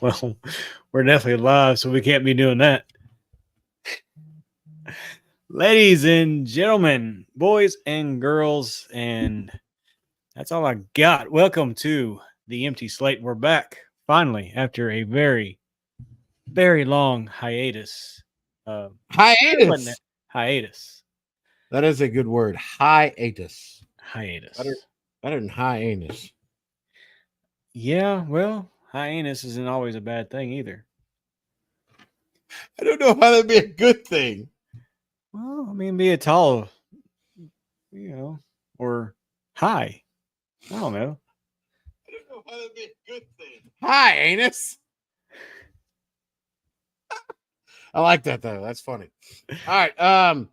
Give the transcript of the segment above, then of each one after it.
Well, we're definitely live, so we can't be doing that. Ladies and gentlemen, boys and girls, and that's all I got. Welcome to the Empty Slate. We're back finally after a very, very long hiatus. Really wasn't it? Hiatus. Hiatus. That is a good word. Hiatus. Better, Hiatus. better than high-anus. Yeah, well, hiatus isn't always a bad thing either. I don't know how that'd be a good thing. Well, I mean, be it tall, or high. I don't know. I don't know how that'd be a good thing. Hi-anus. I like that though. That's funny. All right.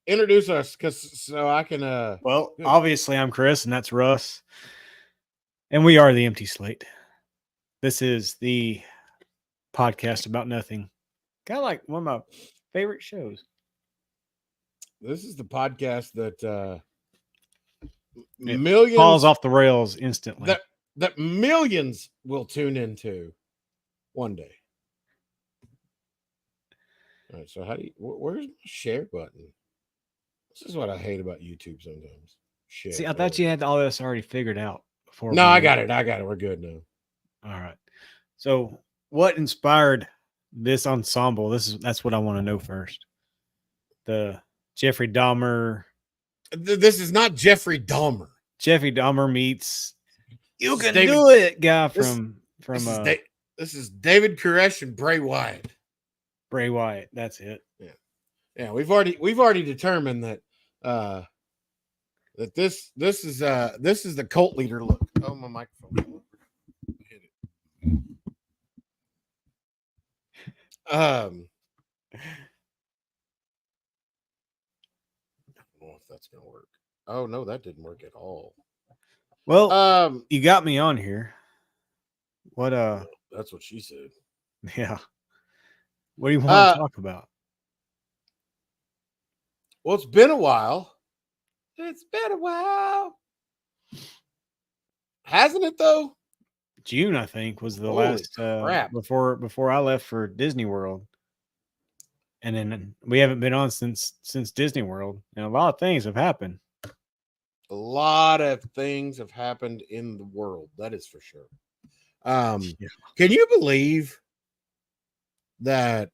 Introduce us, so I can. Well, obviously, I'm Chris, and that's Russ, and we are the Empty Slate. This is the podcast about nothing. Kind of like one of my favorite shows. This is the podcast that It millions falls off the rails instantly. that millions will tune into one day. All right, so how do you? Where's my share button? This is what I hate about YouTube sometimes. Shit. See, I thought you had all this already figured out before. No, I got it. We're good now. All right. So, what inspired this ensemble? That's what I want to know first. The Jeffrey Dahmer. This is not Jeffrey Dahmer. Jeffrey Dahmer meets You Can David, Do It guy from this is David Koresh and Bray Wyatt. Bray Wyatt. That's it. Yeah. We've already determined that that this is the cult leader look. Oh, my microphone. Hit it. I don't know if that's gonna work. Oh no, that didn't work at all. Well, you got me on here. What that's what she said. Yeah. What do you want to talk about? Well, it's been a while. It's been a while. Hasn't it though? June, I think, was the Holy last crap. before I left for Disney World. And then we haven't been on since Disney World, and a lot of things have happened. A lot of things have happened in the world, that is for sure. Can you believe that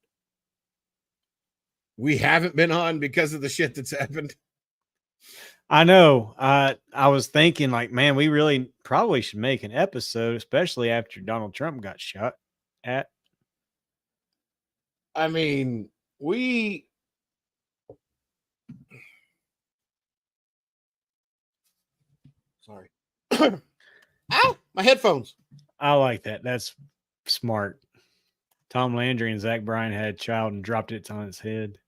we haven't been on because of the shit that's happened? I know. I was thinking, like, man, we really probably should make an episode, especially after Donald Trump got shot at. I mean, sorry. Ow, my headphones. I like that. That's smart. Tom Landry and Zach Bryan had a child and dropped it on his head.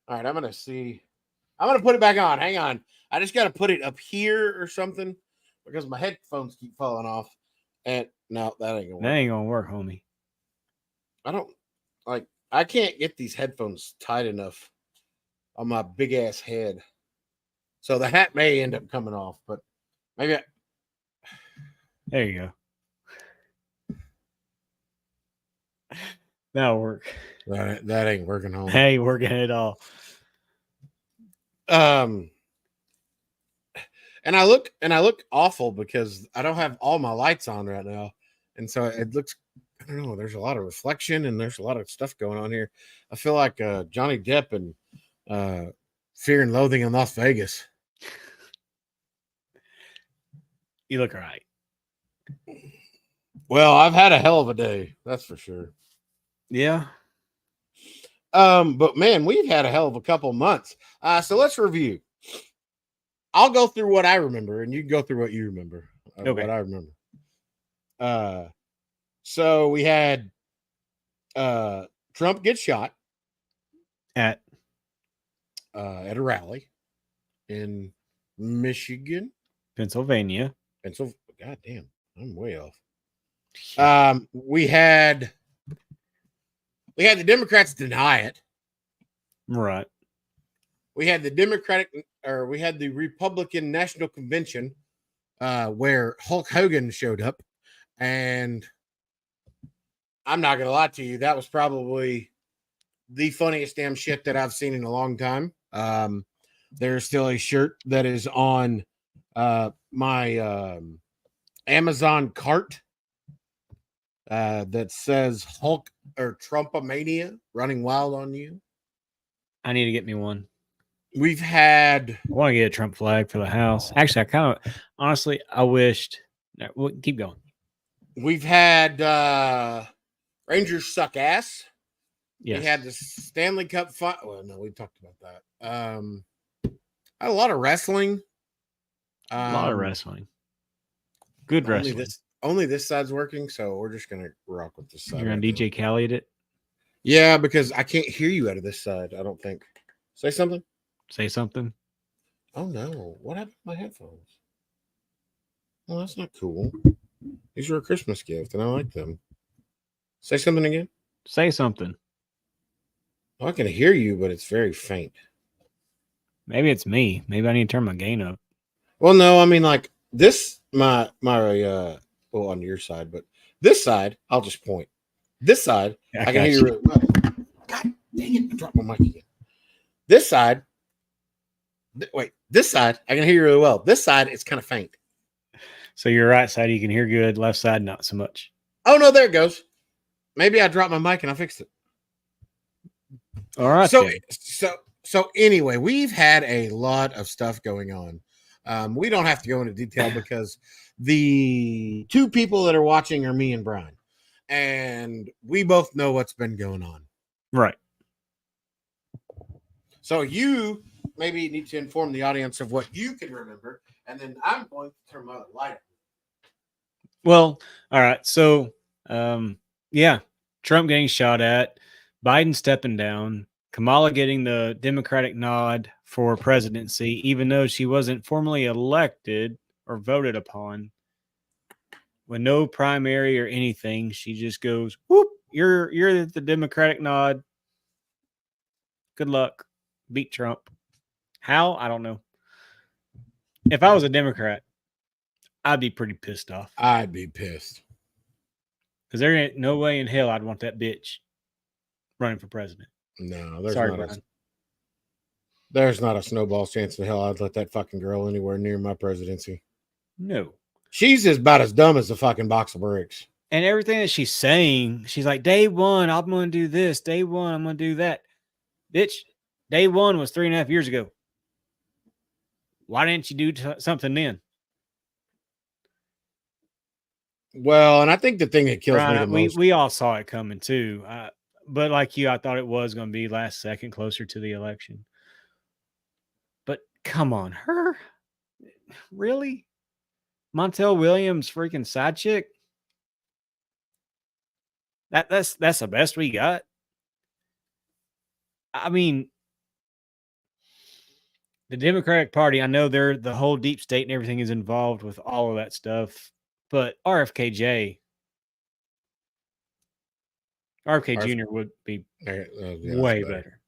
All right, I'm going to put it back on. Hang on. I just got to put it up here or something because my headphones keep falling off. And no, that ain't going to work. That ain't going to work, homie. I can't get these headphones tight enough on my big ass head. So the hat may end up coming off, but maybe there you go. That'll work. That ain't working home. Hey, working at all. And I look awful because I don't have all my lights on right now. And so it looks, I don't know, there's a lot of reflection and there's a lot of stuff going on here. I feel like Johnny Depp and Fear and Loathing in Las Vegas. You look all right. Well, I've had a hell of a day, that's for sure. Yeah. But man, we've had a hell of a couple months. So let's review. I'll go through what I remember, and you can go through what you remember. Okay. What I remember. So we had Trump get shot at a rally in Michigan, Pennsylvania. God damn, I'm way off. We had the Democrats deny it. Right. We had the Republican National Convention where Hulk Hogan showed up and I'm not gonna lie to you. That was probably the funniest damn shit that I've seen in a long time. There's still a shirt that is on my Amazon cart that says Hulk or Trumpomania running wild on you. I need to get me one. We've had. I want to get a Trump flag for the house. Actually, I kind of, honestly, I wished. No, keep going. We've had Rangers suck ass. Yes. We had the Stanley Cup fight. Well, no, we talked about that. A lot of wrestling. A lot of wrestling. Good wrestling. Only this side's working, so we're just gonna rock with this side. You're gonna DJ Khaled it? Yeah, because I can't hear you out of this side. I don't think. Say something. Say something. Oh no! What happened to my headphones? Well, that's not cool. These were a Christmas gift, and I like them. Say something again. Say something. Well, I can hear you, but it's very faint. Maybe it's me. Maybe I need to turn my gain up. Well, no, I mean like this. My well, on your side, but this side, I'll just point. This side, I can hear you really well. God dang it! I dropped my mic again. This side, this side, I can hear you really well. This side, it's kind of faint. So your right side, you can hear good. Left side, not so much. Oh no, there it goes. Maybe I dropped my mic and I fixed it. All right. So anyway, we've had a lot of stuff going on. We don't have to go into detail because the two people that are watching are me and Brian, and we both know what's been going on. Right. So you maybe need to inform the audience of what you can remember, and then I'm going to turn my light on. Well, all right. So, yeah, Trump getting shot at, Biden stepping down, Kamala getting the Democratic nod for presidency, even though she wasn't formally elected or voted upon. With no primary or anything, she just goes, "Whoop! You're the Democratic nod. Good luck. Beat Trump." How? I don't know. If I was a Democrat, I'd be pretty pissed off. I'd be pissed. Because there ain't no way in hell I'd want that bitch running for president. No, there's not a snowball's chance in hell I'd let that fucking girl anywhere near my presidency. No. She's about as dumb as a fucking box of bricks. And everything that she's saying, she's like, day one, I'm going to do this. Day one, I'm going to do that. Bitch, day one was 3.5 years ago. Why didn't you do something then? Well, and I think the thing that kills me the most. We all saw it coming too. But like you, I thought it was going to be last second closer to the election. But come on, her? Really? Montel Williams, freaking side chick? That's the best we got. I mean, the Democratic Party, I know they're the whole deep state and everything is involved with all of that stuff, but RFK Jr. would be way better.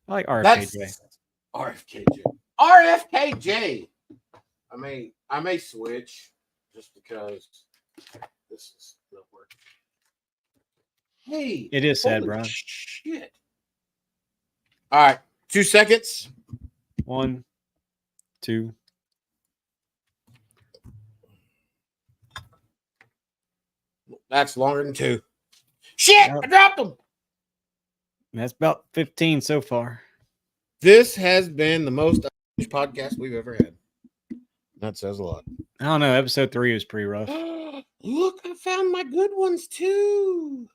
I like RFKJ. RFKJ. I may switch just because this is not working. Hey, it is sad, Brian. Shit. All right, 2 seconds. 1, 2. That's longer than 2. Shit, I dropped them. That's about 15 so far. This has been the most podcast we've ever had. That says a lot. I don't know. Episode 3 was pretty rough. Look, I found my good ones too.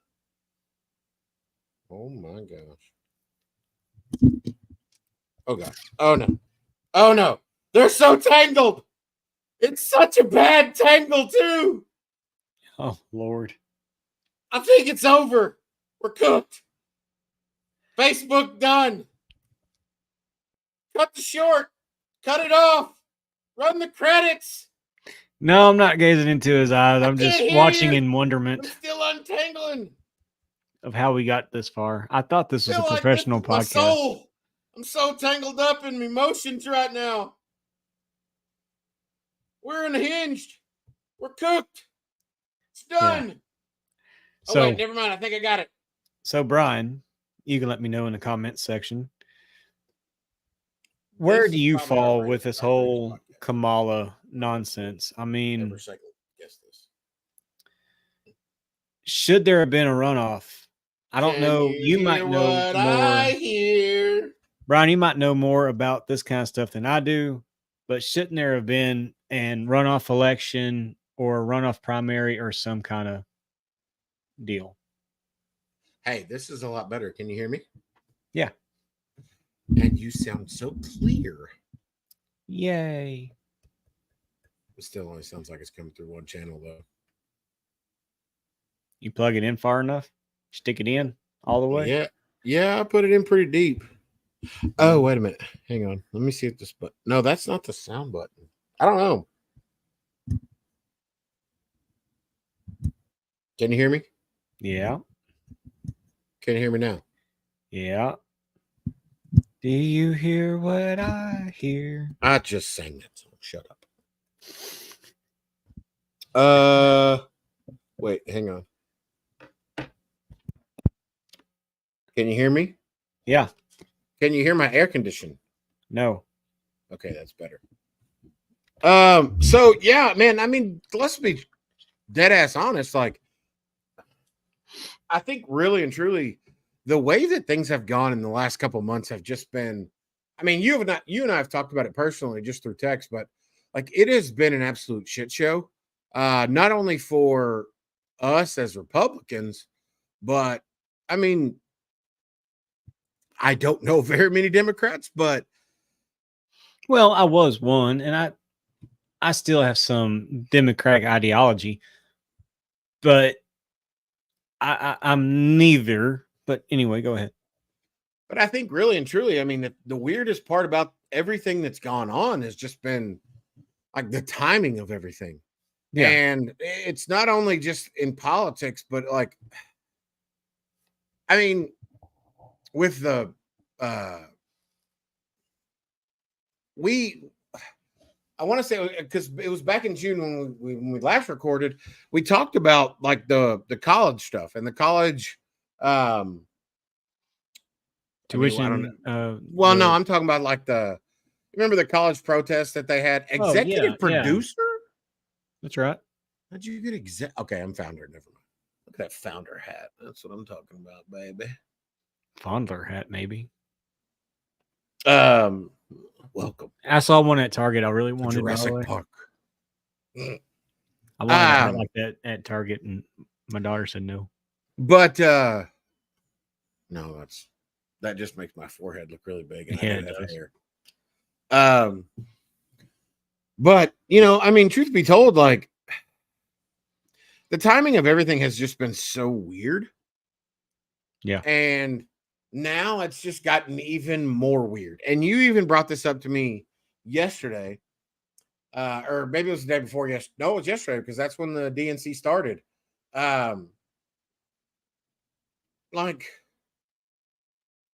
Oh my gosh. Oh god. Oh no. Oh no. They're so tangled. It's such a bad tangle too. Oh Lord. I think it's over. We're cooked. Facebook done. Cut the short. Cut it off. Run the credits. No, I'm not gazing into his eyes. I'm just watching in wonderment. I'm still untangling. Of how we got this far. I thought this was a professional podcast. My soul. I'm so tangled up in emotions right now. We're unhinged. We're cooked. It's done. Yeah. So, wait, never mind. I think I got it. So, Brian, you can let me know in the comments section. Where This do is you probably our fall greatest with this top ratings whole podcast. Kamala nonsense? I mean, Ever second guess this. should there have been a runoff? I don't Can know. you You might hear know what more. I hear? Brian, you might know more about this kind of stuff than I do, but shouldn't there have been an runoff election or a runoff primary or some kind of deal? Hey, this is a lot better. Can you hear me? Yeah. And you sound so clear. Yay. It still only sounds like it's coming through one channel, though. You plug it in far enough, stick it in all the way. Yeah. Yeah, I put it in pretty deep. Oh, wait a minute. Hang on. Let me see if this button. No, that's not the sound button. I don't know. Can you hear me? Yeah. Can you hear me now? Yeah. Do you hear what I hear? I just sang that song. Shut up. Wait, hang on. Can you hear me? Yeah. Can you hear my air condition? No. Okay, that's better. So yeah, man, I mean, let's be dead ass honest. Like, I think really and truly, the way that things have gone in the last couple of months have just been, I mean, you and I have talked about it personally just through text, but like it has been an absolute shit show. Not only for us as Republicans, but I mean, I don't know very many Democrats, but Well, I was one, and I still have some Democratic ideology, but I'm neither. But anyway, go ahead. But I think really and truly, I mean, the weirdest part about everything that's gone on has just been like the timing of everything. Yeah. And it's not only just in politics, but like, I mean, with the, I want to say because it was back in June when we last recorded, we talked about like the college stuff and the college, Tuition. I don't know. Well, no, I'm talking about like remember the college protests that they had? Executive producer? That's right. How'd you get Okay, I'm founder. Never mind. Look at that founder hat. That's what I'm talking about, baby. Fondler hat, maybe. Welcome. I saw one at Target. I really wanted Jurassic Park. I wanted a hat like that at Target, and my daughter said no. But no, that just makes my forehead look really big. And Yeah, I it don't have does. hair. But you know, I mean, truth be told, like the timing of everything has just been so weird. Yeah. And now it's just gotten even more weird. And you even brought this up to me yesterday. Or maybe it was the day before yesterday. No, it was yesterday because that's when the DNC started. Like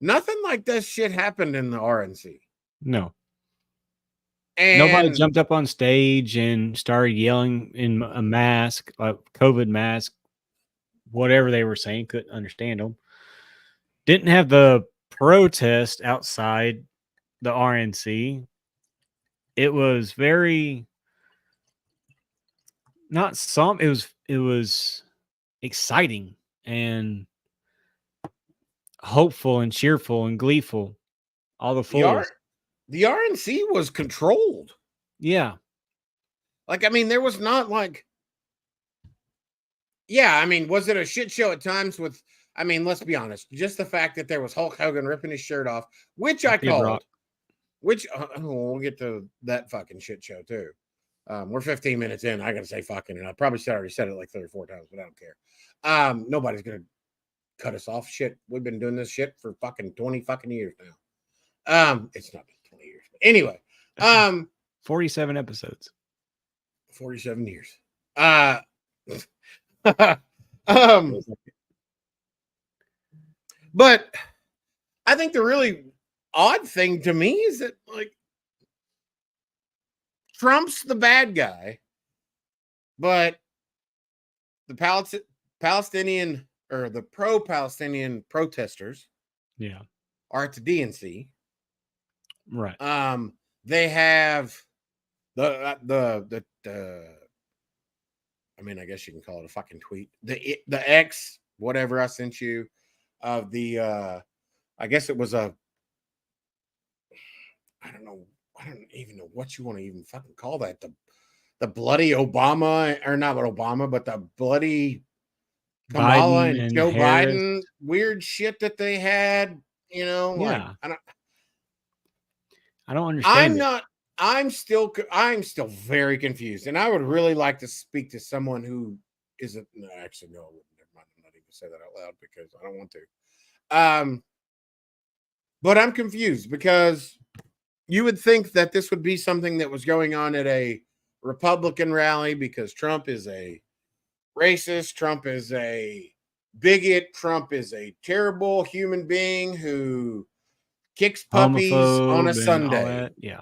nothing like this shit happened in the RNC. No. And nobody jumped up on stage and started yelling in a mask, like COVID mask, whatever they were saying, couldn't understand them. Didn't have the protest outside the RNC. It was very it was exciting and hopeful and cheerful and gleeful. All the fullest. The RNC was controlled. Yeah. Like, I mean, there was not like, yeah, I mean, was it a shit show at times with, I mean, let's be honest, just the fact that there was Hulk Hogan ripping his shirt off, which I called, we'll get to that fucking shit show too. We're 15 minutes in. I got to say fucking, and I probably already said it like 3 or 4 times, but I don't care. Nobody's going to cut us off. Shit. We've been doing this shit for fucking 20 fucking years now. It's not been 20 years. But anyway, 47 episodes. 47 years. But I think the really odd thing to me is that like Trump's the bad guy, but the Palestinian or the pro-Palestinian protesters Yeah. are at the DNC. Right. They have the I mean, I guess you can call it a fucking tweet. The X, whatever I sent you, of the I guess it was a I don't even know what you want to even fucking call that. The bloody Obama, or not Obama, but the bloody Kamala Biden and and Joe Harris. Biden weird shit that they had, like Yeah. I don't I don't understand I'm it. not I'm still very confused, and I would really like to speak to someone who isn't. No, actually, no, never mind. I'm not even say that out loud because I don't want to. But I'm confused because you would think that this would be something that was going on at a Republican rally because Trump is a racist, Trump is a bigot, Trump is a terrible human being who kicks puppies on a Homophobe and all Sunday. that. Yeah.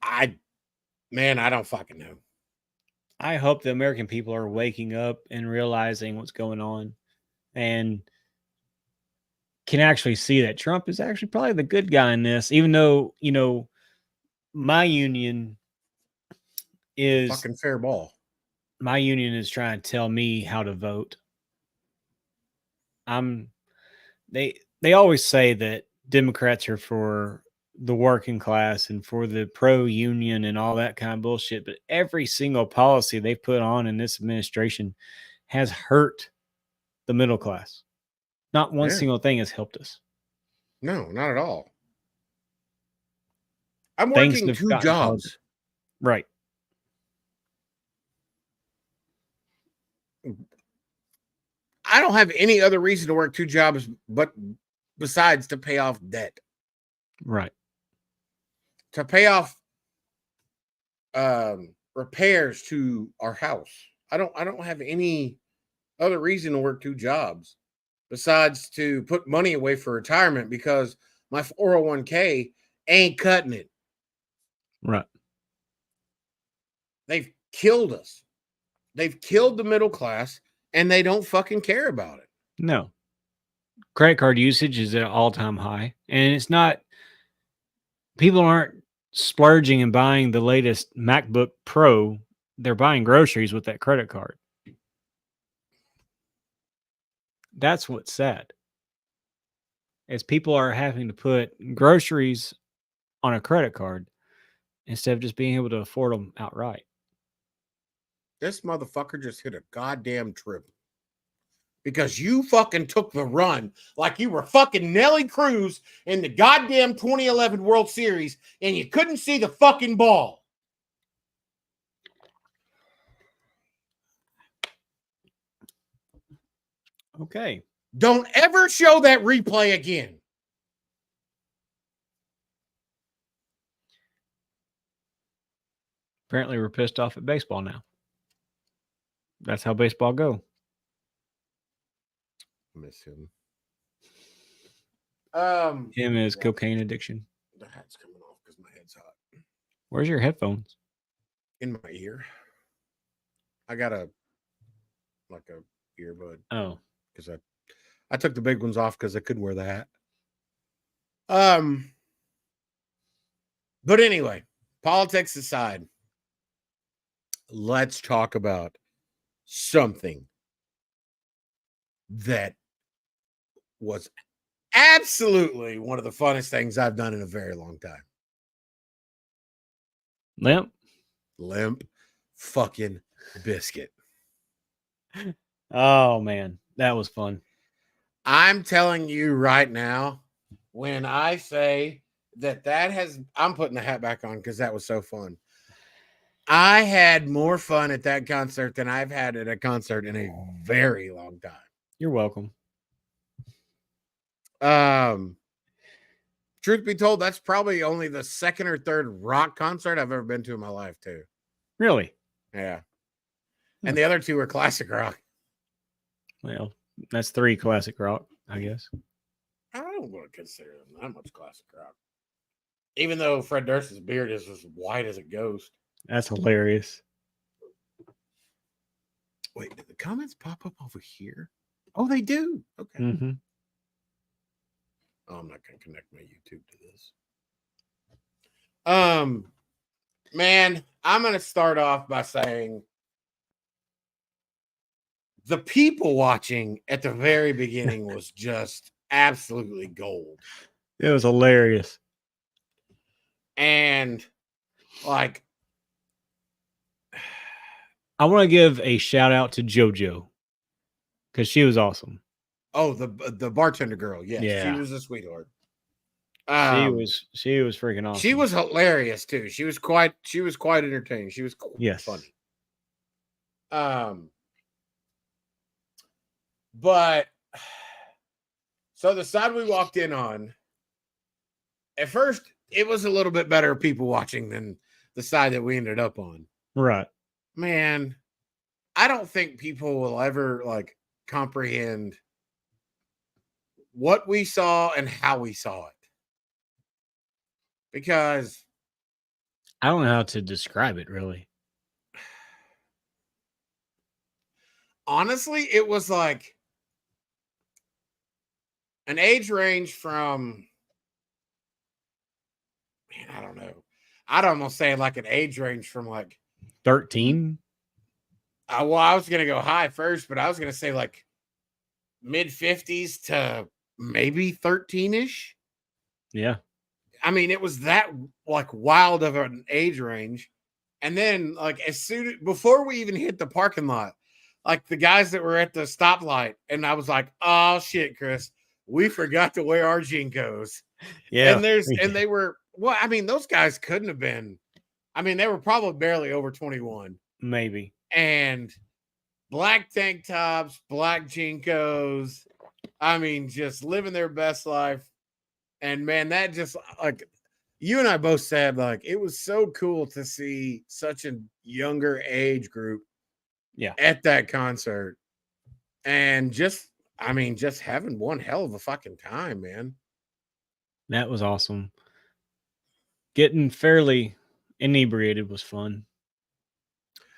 I don't fucking know. I hope the American people are waking up and realizing what's going on and can actually see that Trump is actually probably the good guy in this, even though, my union is Fucking fair ball. my union is trying to tell me how to vote. They always say that Democrats are for the working class and for the pro union and all that kind of bullshit, but every single policy they put on in this administration has hurt the middle class. Not one Yeah. single thing has helped us. No, not at all. I'm Things working have 2 gotten harder. jobs. Right. I don't have any other reason to work 2 jobs but besides to pay off debt. Right. To pay off repairs to our house. I don't have any other reason to work 2 jobs besides to put money away for retirement because my 401k ain't cutting it. Right. They've killed us. They've killed the middle class and they don't fucking care about it. No. Credit card usage is at an all-time high, and it's not people aren't splurging and buying the latest MacBook Pro. They're buying groceries with that credit card. That's what's sad. Is people are having to put groceries on a credit card instead of just being able to afford them outright. This motherfucker just hit a goddamn triple. Because you fucking took the run like you were fucking Nelly Cruz in the goddamn 2011 World Series and you couldn't see the fucking ball. Okay. Don't ever show that replay again. Apparently we're pissed off at baseball now. That's how baseball go. Miss him. Him is cocaine addiction. The hat's coming off because my head's hot. Where's your headphones? In my ear. I got a earbud. Oh. Because I took the big ones off because I couldn't wear the hat. But anyway, politics aside, let's talk about something that was absolutely one of the funnest things I've done in a very long time. Limp fucking biscuit. Oh man, that was fun. I'm telling you right now, when I say I'm putting the hat back on because that was so fun. I had more fun at that concert than I've had at a concert in a very long time. You're welcome. Truth be told, that's probably only the second or third rock concert I've ever been to in my life, too. Really? Yeah. And the other 2 are classic rock. Well, that's 3 classic rock, I guess. I don't want to consider them that much classic rock. Even though Fred Durst's beard is as white as a ghost. That's hilarious. comments pop up over here? Oh, they do. Okay. Mm-hmm. Oh, I'm not gonna connect my YouTube to this. Man, I'm gonna start off by saying the people watching at the very beginning was just absolutely gold. It was hilarious. And like, I want to give a shout out to JoJo because she was awesome. oh, the bartender girl, yes, she Yeah. was a sweetheart. She was freaking awesome. She was hilarious too. She was quite entertaining. She was yes. funny. But so the side we walked in on, at first, it was a little bit better people watching than the side that we ended up on. Right. Man, I don't think people will ever like comprehend what we saw and how we saw it. Because I don't know how to describe it really. Honestly, it was like an age range from, man, I don't know. I'd almost say like an age range from like 13. Well, I was gonna go high first, but I was gonna say like mid 50s to maybe 13-ish. Yeah. I mean, it was that like wild of an age range. And then like before we even hit the parking lot, like the guys that were at the stoplight, and I was like, oh shit, Chris, we forgot to wear our Jinkos. Yeah. And they were, well, I mean, those guys couldn't have been, I mean, they were probably barely over 21. Maybe. And black tank tops, black Jinkos. I mean, just living their best life. And man, that just like you and I both said, like, it was so cool to see such a younger age group at that concert. And just, I mean, just having one hell of a fucking time, man. That was awesome. Getting fairly inebriated was fun.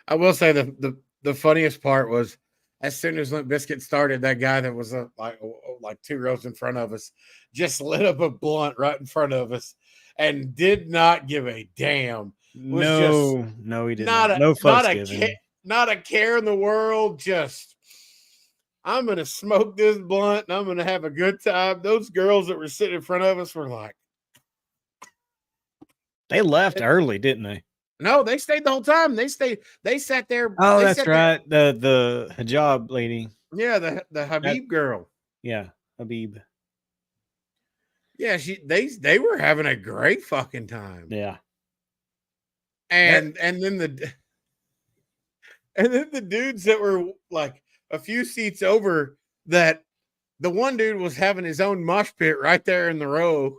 I will say the funniest part was as soon as Limp Bizkit started, that guy that was like 2 rows in front of us just lit up a blunt right in front of us and did not give a damn. No, he did not. No fucks given. Not a care in the world. Just, I'm going to smoke this blunt and I'm going to have a good time. Those girls that were sitting in front of us were like, they left early, didn't they? No, they stayed the whole time. They sat there. Oh, that's right. The hijab lady. Yeah, the Habib girl. Yeah, Habib. Yeah, they were having a great fucking time. Yeah. And then the dudes that were like a few seats over, that the one dude was having his own mosh pit right there in the row,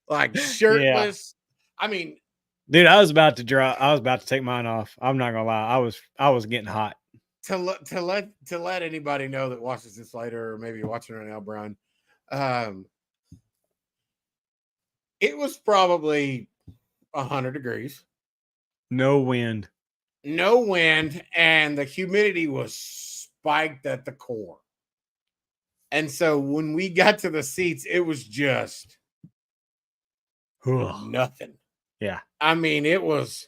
like shirtless. Yeah. I mean, dude, I was about to take mine off. I'm not gonna lie. I was getting hot. To let anybody know that watches this later, or maybe watching right now, Brian, it was probably 100 degrees. No wind, and the humidity was spiked at the core. And so when we got to the seats, it was just nothing. Yeah. I mean, it was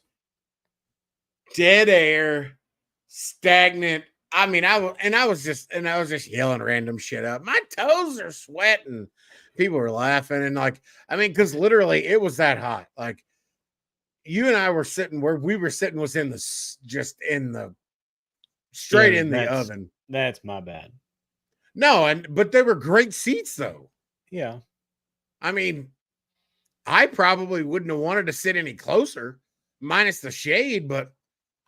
dead air, stagnant. I mean, I was just yelling random shit out. My toes are sweating. People were laughing. And like, I mean, because literally it was that hot. Like, you and I were sitting where we were sitting was in the oven. That's my bad. No, but they were great seats though. Yeah. I mean, I probably wouldn't have wanted to sit any closer, minus the shade, but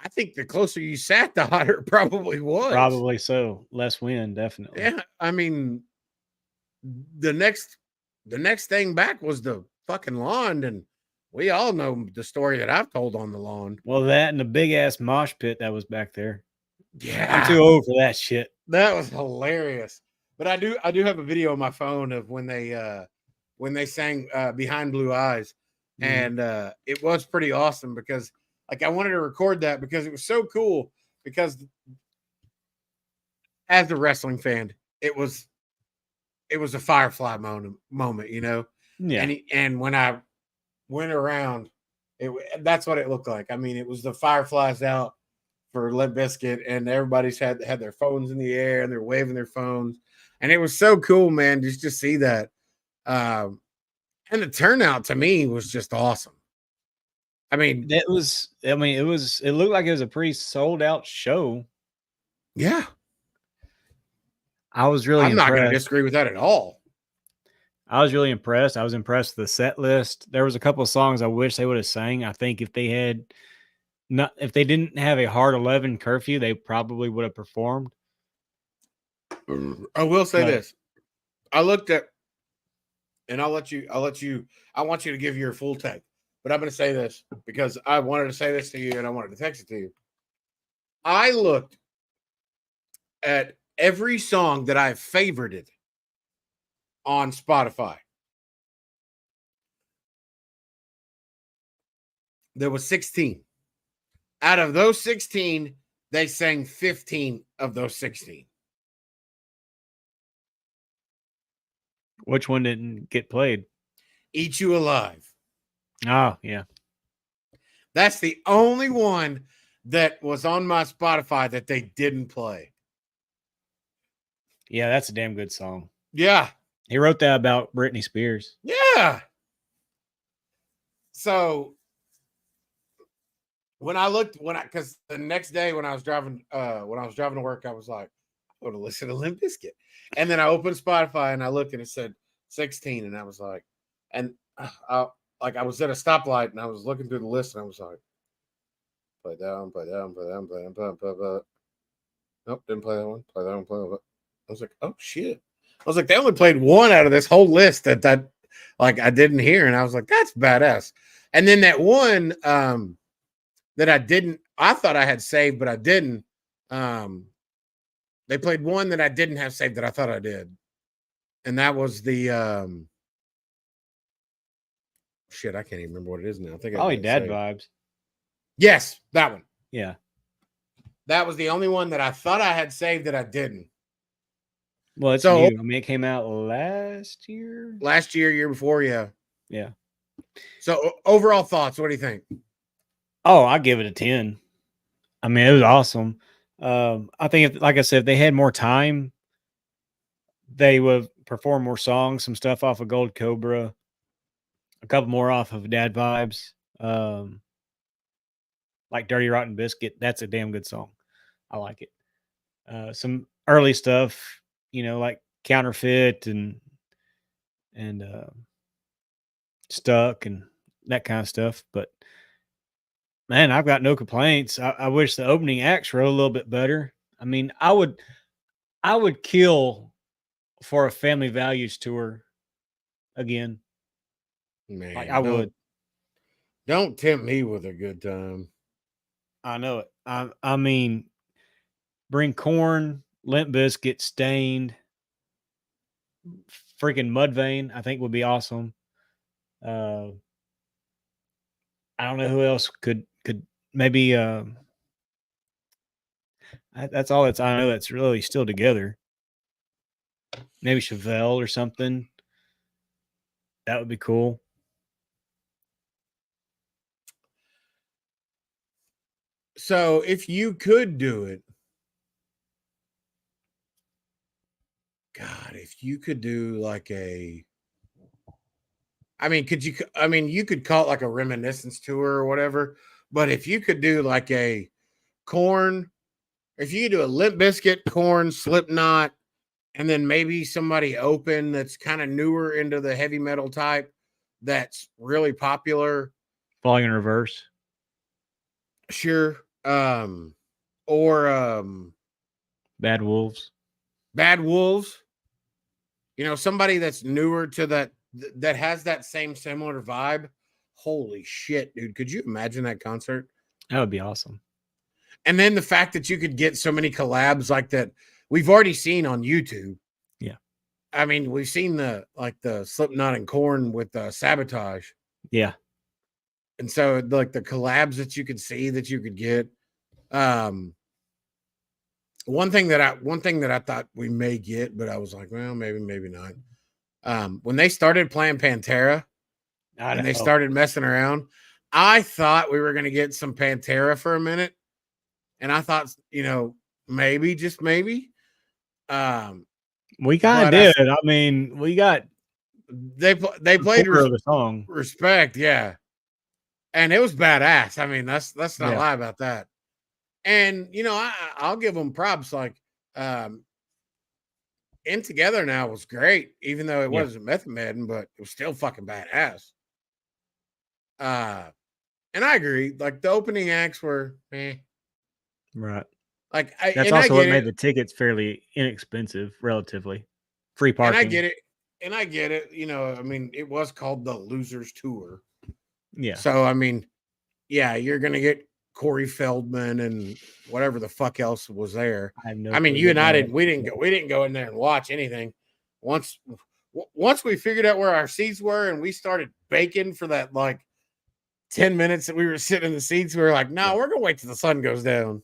I think the closer you sat, the hotter it probably was. Probably so. Less wind, definitely. Yeah. I mean, the next thing back was the fucking lawn, and we all know the story that I've told on the lawn. Well, that and the big ass mosh pit that was back there. Yeah. I'm too old for that shit. That was hilarious. But I do have a video on my phone of when they sang Behind Blue Eyes. And it was pretty awesome because like I wanted to record that because it was so cool, because as a wrestling fan, it was a Firefly moment, you know. Yeah. And when I went around, that's what it looked like. I mean, it was the Fireflies out for Limp Bizkit, and everybody's had their phones in the air and they're waving their phones, and it was so cool, man, just to see that. And the turnout to me was just awesome. I mean, It looked like it was a pretty sold out show. yeah, I was really I'm not going to impressed. disagree with that at all. I was really impressed. I was impressed with the set list. There was a couple of songs I wish they would have sang. I think if they didn't have a hard 11 curfew, they probably would have performed. I will say this. I looked at, and I want you to give your full take, but I'm going to say this because I wanted to say this to you and I wanted to text it to you. I looked at every song that I've favorited on Spotify. There was 16. Out of those 16, they sang 15 of those 16. Which one didn't get played? Eat You Alive. Oh, yeah. That's the only one that was on my Spotify that they didn't play. Yeah, that's a damn good song. Yeah. He wrote that about Britney Spears. Yeah. So because the next day when I was driving to work, I was like, I'm going to listen to Limp Bizkit. And then I opened Spotify and I looked and it said 16. And I was like, and I was at a stoplight and I was looking through the list and I was like, play that one, play that one, play that one, play that one, play that one. Nope, didn't play that one, play that one, play that one. I was like, oh shit. I was like, they only played one out of this whole list that I didn't hear. And I was like, that's badass. And then that one that I thought I had saved, but I didn't. They played one that I didn't have saved that I thought I did. And that was the shit, I can't even remember what it is now. I think Probably Dad Vibes. Yes, that one. Yeah. That was the only one that I thought I had saved that I didn't. Well, it's new. I mean, it came out last year. Year before, yeah. Yeah. So overall thoughts, what do you think? Oh, I give it a 10. I mean, it was awesome. I think, like I said, if they had more time, they would perform more songs, some stuff off of Gold Cobra, a couple more off of Dad Vibes, like Dirty Rotten Biscuit. That's a damn good song. I like it. Some early stuff, like Counterfeit and Stuck and that kind of stuff. But man, I've got no complaints. I wish the opening acts were a little bit better. I mean, I would kill for a Family Values tour again. Man, Like I would. Don't tempt me with a good time. I know it. I mean, bring Corn, Limp Bizkit, Stained, freaking Mudvayne. I think would be awesome. I don't know who else could maybe. That's all I know that's really still together. Maybe Chevelle or something. That would be cool. So if you could do it, God, if you could do like you could call it like a reminiscence tour or whatever, but if you could do like a Corn, if you could do a Limp Bizkit, Corn, Slipknot, and then maybe somebody open that's kind of newer into the heavy metal type that's really popular. Falling in Reverse. Sure. Or Bad Wolves. Bad Wolves. Somebody that's newer to that has that same similar vibe. Holy shit, dude. Could you imagine that concert? That would be awesome. And then the fact that you could get so many collabs like that we've already seen on YouTube. Yeah. I mean, we've seen the Slipknot and Corn with Sabotage. Yeah. And so like the collabs that you could see that you could get. One thing that I thought we may get, but I was like, well, maybe not. When they started playing Pantera I and they know. started messing around, I thought we were going to get some Pantera for a minute, and I thought, maybe, just maybe. We kind of But did. I mean, we got they a played quarter of the song. Respect, yeah, and it was badass. I mean, let's not Yeah. lie about that. And I'll give them props. Like, In Together Now was great, even though it Yeah. wasn't Method Man, but it was still fucking badass. And I agree. Like the opening acts were, Right. like That's I also what get made it, the tickets fairly inexpensive, relatively. Free and I parking. get it, and I get it. I mean, it was called the Losers Tour, Yeah. so I mean, yeah, you're gonna get Corey Feldman and whatever the fuck else was there. I have no I mean, clue you who and I that didn't. We didn't go in there and watch anything. Once once we figured out where our seats were and we started baking for that like 10 minutes that we were sitting in the seats, we were like, no, Yeah. we're gonna wait till the sun goes down.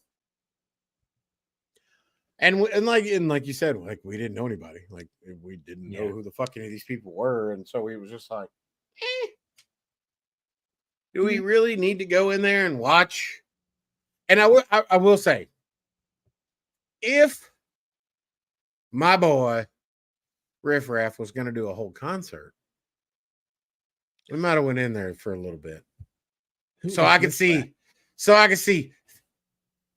And like you said, like we didn't know anybody. Like we didn't know Yeah. who the fuck any of these people were, and so we was just like, do we really need to go in there and watch? And I will say, if my boy Riff Raff was going to do a whole concert, we might have went in there for a little bit, so I could see,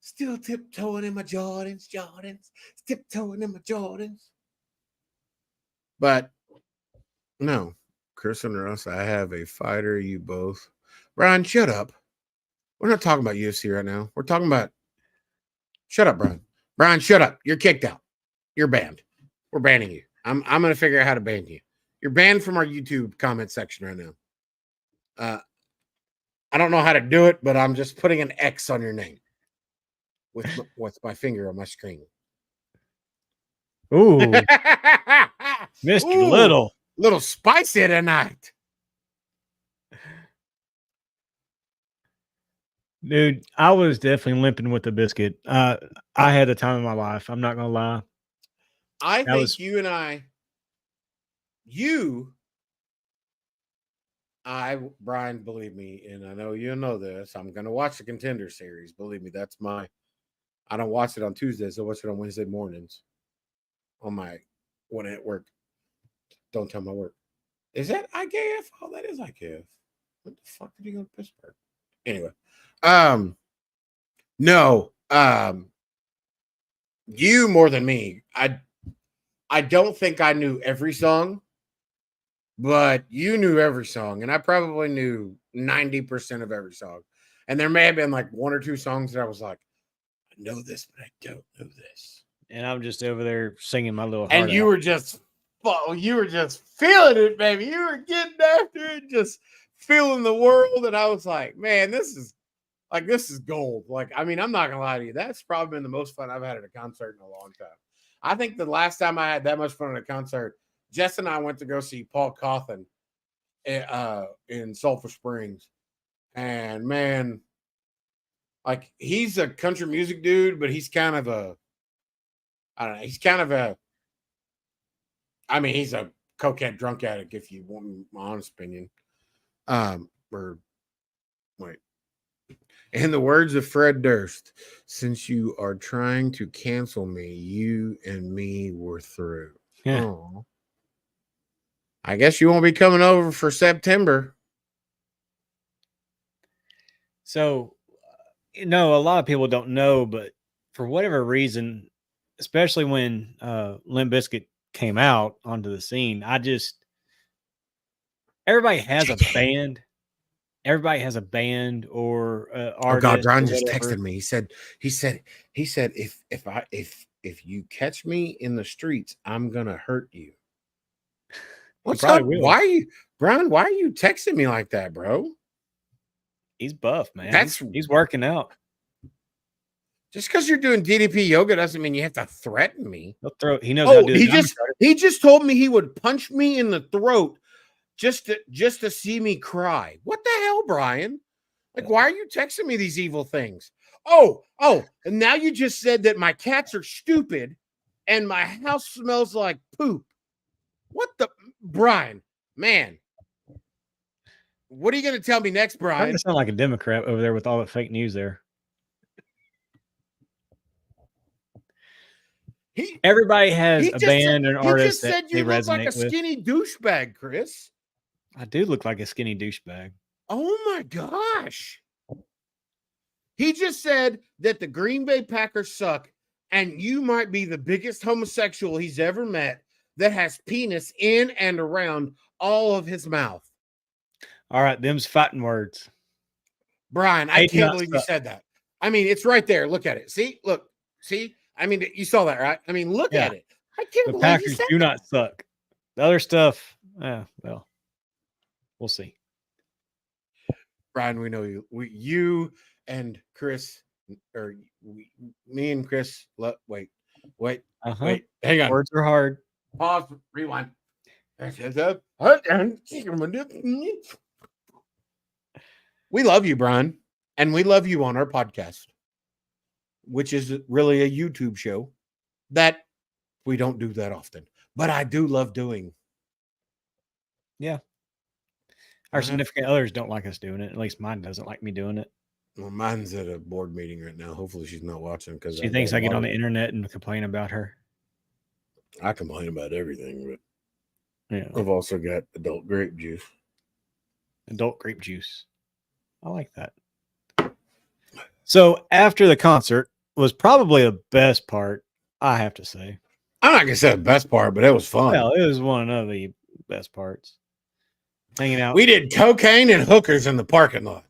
still tiptoeing in my Jordans, tiptoeing in my Jordans. But no, Chris and Russ, I have a fighter. You both, Brian, shut up. We're not talking about UFC right now. We're talking about. Shut up, Brian. Brian, shut up. You're kicked out. You're banned. We're banning you. I'm going to figure out how to ban you. You're banned from our YouTube comment section right now. I don't know how to do it, but I'm just putting an X on your name with my finger on my screen. Ooh, Mr. Ooh, Little. little spicy tonight. Dude, I was definitely limping with the biscuit. I had the time of my life. I'm not gonna lie. I That think was you and Brian, believe me, and I know you know this. I'm going to watch the Contender series. Believe me, I don't watch it on Tuesdays. I watch it on Wednesday mornings when at work. Don't tell my work. Is that IKF? Oh, that is IKF. What the fuck did he go to Pittsburgh? Anyway, no, you more than me. I don't think I knew every song, but you knew every song, and I probably knew 90% of every song. And there may have been like one or two songs that I was like, I know this, but I don't know this. and I'm just over there singing my little heart And you out. were just feeling it, baby. You were getting after it, just feeling the world. And I was like, man, this is gold. Like, I mean, I'm not gonna lie to you. That's probably been the most fun I've had at a concert in a long time. I think the last time I had that much fun at a concert, Jess and I went to go see Paul Cawthon in Sulphur Springs. And man, like he's a country music dude, but he's kind of I don't know, he's a cokehead drunk addict, if you want my honest opinion. Or wait. In the words of Fred Durst, since you are trying to cancel me, you and me were through. Yeah. Oh. I guess you won't be coming over for September. So, a lot of people don't know, but for whatever reason, especially when Limp Bizkit came out onto the scene, everybody has a band. Everybody has a band or Oh God, artist Brian or just whatever. texted me. He said if you catch me in the streets, I'm gonna hurt you. What's up? Probably will. Why are you, Brian? Why are you texting me like that, bro? He's buff, man. He's working out. Just because you're doing DDP yoga doesn't mean you have to threaten me. He knows how to do it. He just told me he would punch me in the throat just to see me cry. What the hell, Brian? Like, why are you texting me these evil things? And now you just said that my cats are stupid and my house smells like poop. What the Brian, man? What are you going to tell me next, Starting Brian? to sound like a Democrat over there with all the fake news there. Everybody has a band and artist that said they you look like a resonate with. skinny douchebag, Chris. I do look like a skinny douchebag. Oh my gosh. He just said that the Green Bay Packers suck, and you might be the biggest homosexual he's ever met that has penis in and around all of his mouth. All right, them's fighting words. Brian, I can't believe you said that. I mean, it's right there. Look at it. See? Look. See? I mean, you saw that, right? I mean, look at it. I can't believe Packers you said do that. not suck. The other stuff, well, we'll see. Brian, we know you. You and Chris, or me and Chris. Wait. Hang on. Words are hard. Pause. Rewind. We love you, Brian, and we love you on our podcast, which is really a YouTube show that we don't do that often, but I do love doing. Yeah. Our significant others don't like us doing it. At least mine doesn't like me doing it. Well, mine's at a board meeting right now. Hopefully she's not watching because she thinks I get on the internet and complain about her. I complain about everything, but yeah, I've also got adult grape juice. Adult grape juice. I like that. So after the concert was probably the best part, I have to say. I'm not gonna say the best part, but it was fun. Well, it was one of the best parts. Hanging out. We did cocaine and hookers in the parking lot.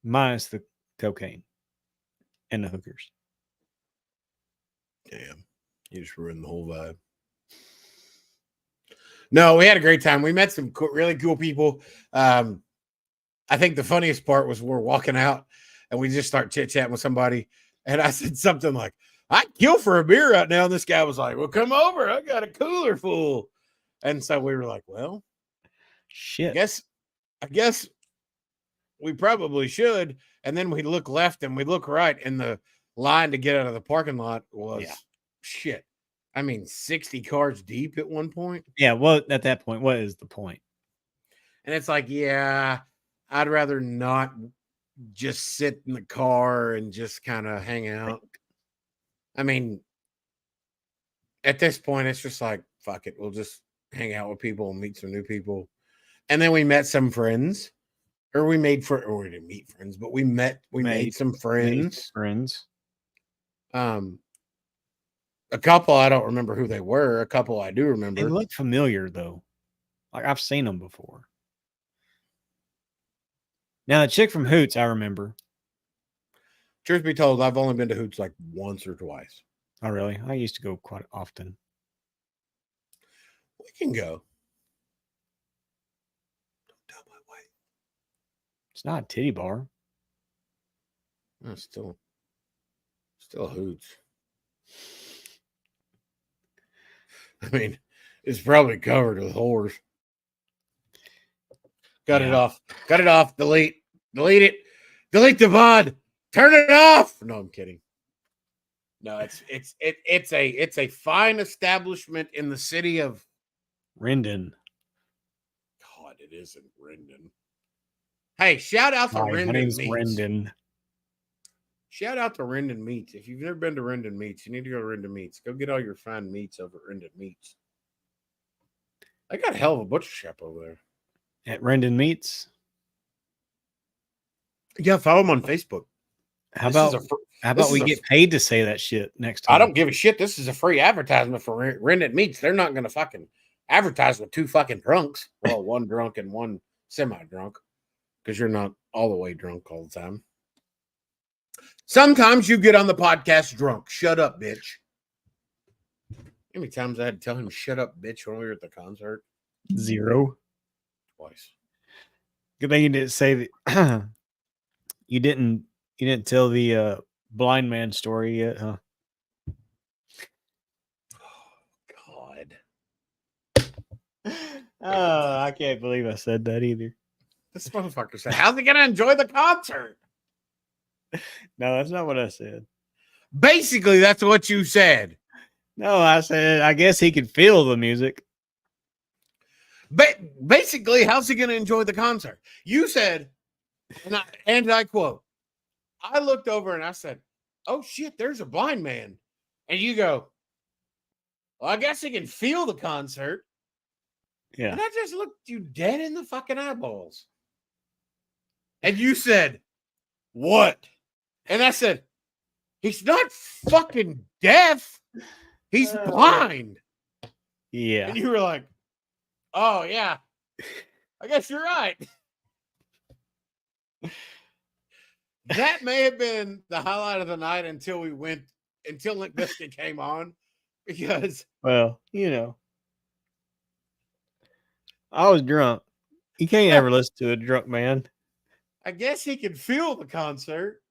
Minus the cocaine and the hookers. Damn. You just ruined the whole vibe. No, we had a great time. We met some really cool people. I think the funniest part was we're walking out and we just start chit-chatting with somebody. And I said something like, I'd kill for a beer right now. And this guy was like, well, come over. I got a cooler full. And so we were like, well, shit. I guess we probably should. And then we look left and we look right, and the line to get out of the parking lot was shit. I mean, 60 cars deep at one point. Yeah, well, at that point, what is the point? And it's like, I'd rather not just sit in the car and just kind of hang out. I mean, at this point, it's just like, fuck it. We'll just hang out with people and meet some new people. And then we met some friends. Or we didn't meet friends, but we made some friends. A couple, I don't remember who they were. A couple I do remember. They look familiar though. Like I've seen them before. Now the chick from Hoots, I remember. Truth be told, I've only been to Hoots like once or twice. Oh, really? I used to go quite often. We can go. It's not a titty bar. No, still Hoots. I mean, it's probably covered with whores. Cut it off. Delete it. Delete the VOD. Turn it off. No, I'm kidding. No, it's a fine establishment in the city of Rendon. God, it isn't Rendon. Hey, shout out to Rendon My name's Meats. Rendon. Shout out to Rendon Meats. If you've never been to Rendon Meats, you need to go to Rendon Meats. Go get all your fine meats over at Rendon Meats. I got a hell of a butcher shop over there. At Rendon Meats? Yeah, follow them on Facebook. How about we get paid to say that shit next time? I don't give a shit. This is a free advertisement for Rendon Meats. They're not going to fucking advertise with two fucking drunks. Well, one drunk and one semi-drunk. Because you're not all the way drunk all the time. Sometimes you get on the podcast drunk. Shut up, bitch. How many times I had to tell him, shut up, bitch, when we were at the concert? 0. Twice. Good thing you didn't say that. You didn't tell the blind man story yet, huh? Oh, God. Oh, I can't believe I said that either. This motherfucker said, how's he going to enjoy the concert? No, that's not what I said. Basically, that's what you said. No, I said I guess he could feel the music. Basically, how's he going to enjoy the concert? You said, and I quote, I looked over and I said, oh shit, there's a blind man. And you go, well, I guess he can feel the concert. Yeah. And I just looked you dead in the fucking eyeballs. And you said, what? And I said, he's not fucking deaf. He's blind. Yeah. And you were like, oh, yeah. I guess you're right. That may have been the highlight of the night until Limp Bizkit came on. Because, well, I was drunk. You can't ever listen to a drunk man. I guess he could feel the concert.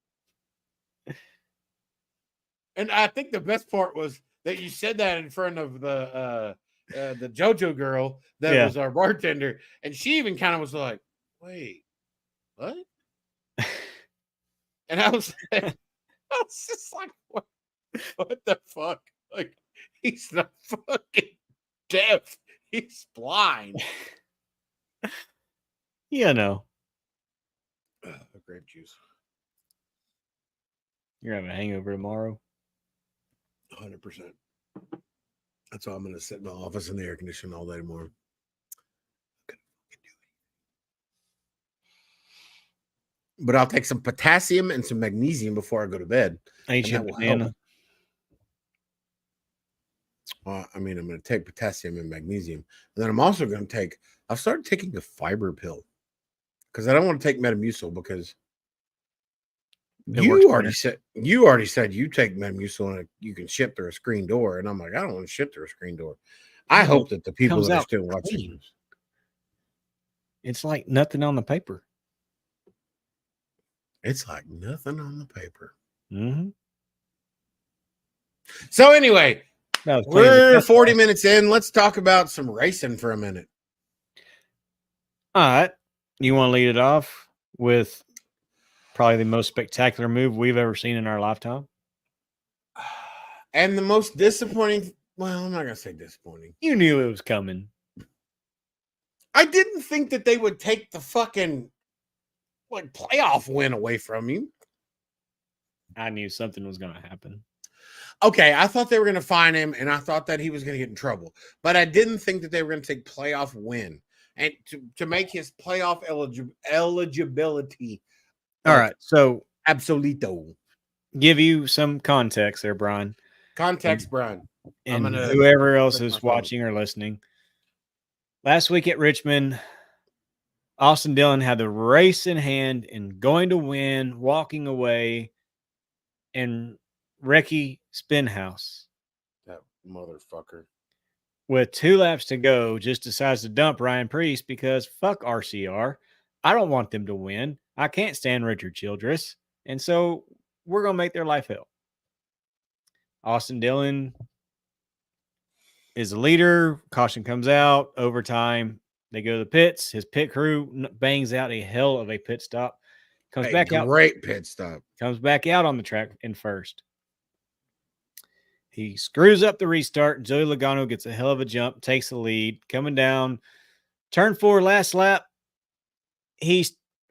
And I think the best part was that you said that in front of the JoJo girl that was our bartender, and she even kind of was like, "Wait, what?" And I was just like, "What the fuck? Like, he's not fucking deaf. He's blind." Grape juice. You're having a hangover tomorrow. 100%. That's why I'm going to sit in my office in the air conditioning all day tomorrow. But I'll take some potassium and some magnesium before I go to bed. Ain't you a banana? I'm going to take potassium and magnesium. And then I'm also going to I've started taking a fiber pill because I don't want to take Metamucil because you already said you take Metamucil and you can ship through a screen door. And I'm like, I don't want to ship through a screen door. I hope that the people that are still watching this. It's like nothing on the paper. It's like nothing on the paper. Mm-hmm. So anyway, we're 40 minutes in. Let's talk about some racing for a minute. All right. You want to lead it off with probably the most spectacular move we've ever seen in our lifetime? And the most disappointing, well, I'm not going to say disappointing. You knew it was coming. I didn't think that they would take the fucking playoff win away from you. I knew something was going to happen. Okay, I thought they were going to fine him, and I thought that he was going to get in trouble. But I didn't think that they were going to take playoff win and to make his playoff eligibility. All right, so absoluto. Give you some context there, Brian. Brian. And whoever else is watching or listening. Last week at Richmond, Austin Dillon had the race in hand and going to win, walking away, and Recce Spinhouse. That motherfucker. With 2 laps to go, just decides to dump Ryan Preece because fuck RCR. I don't want them to win. I can't stand Richard Childress. And so we're going to make their life hell. Austin Dillon is the leader. Caution comes out. Overtime. They go to the pits. His pit crew bangs out a hell of a pit stop. Comes back out. Great pit stop. Comes back out on the track in first. He screws up the restart. Joey Logano gets a hell of a jump, takes the lead. Coming down. Turn 4, last lap.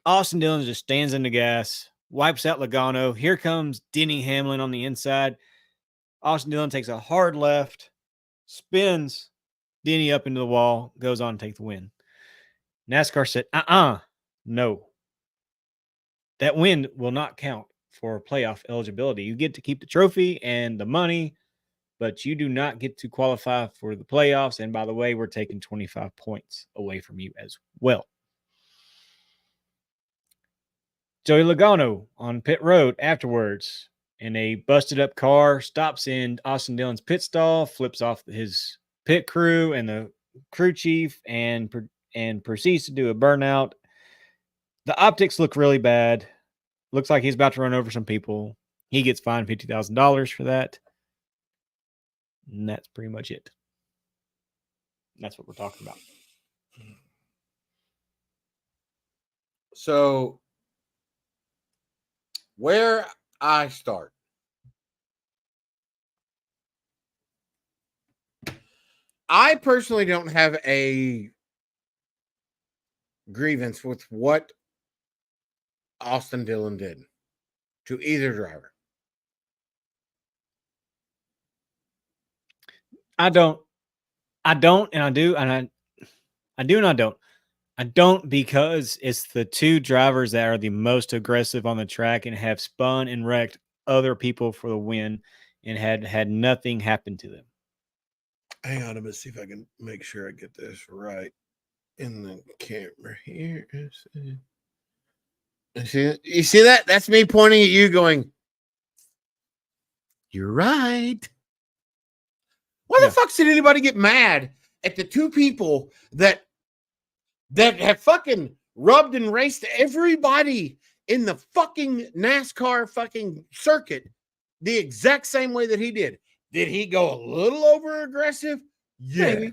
Austin Dillon just stands in the gas, wipes out Logano. Here comes Denny Hamlin on the inside. Austin Dillon takes a hard left, spins Denny up into the wall, goes on to take the win. NASCAR said, no. That win will not count for playoff eligibility. You get to keep the trophy and the money, but you do not get to qualify for the playoffs. And by the way, we're taking 25 points away from you as well. Joey Logano on pit road afterwards in a busted up car, stops in Austin Dillon's pit stall, flips off his pit crew and the crew chief and proceeds to do a burnout. The optics look really bad. Looks like he's about to run over some people. He gets fined $50,000 for that. And that's pretty much it. That's what we're talking about. So where I start. I personally don't have a grievance with what Austin Dillon did to either driver. I don't, and I do, and I do, and I don't. I don't because it's the two drivers that are the most aggressive on the track and have spun and wrecked other people for the win and had nothing happen to them. Hang on, I'm gonna see if I can make sure I get this right in the camera here. You see that? That's me pointing at you, going, "You're right." Why the fuck did anybody get mad at the two people that have fucking rubbed and raced everybody in the fucking NASCAR fucking circuit the exact same way that he did? Did he go a little over aggressive? Yes. Maybe.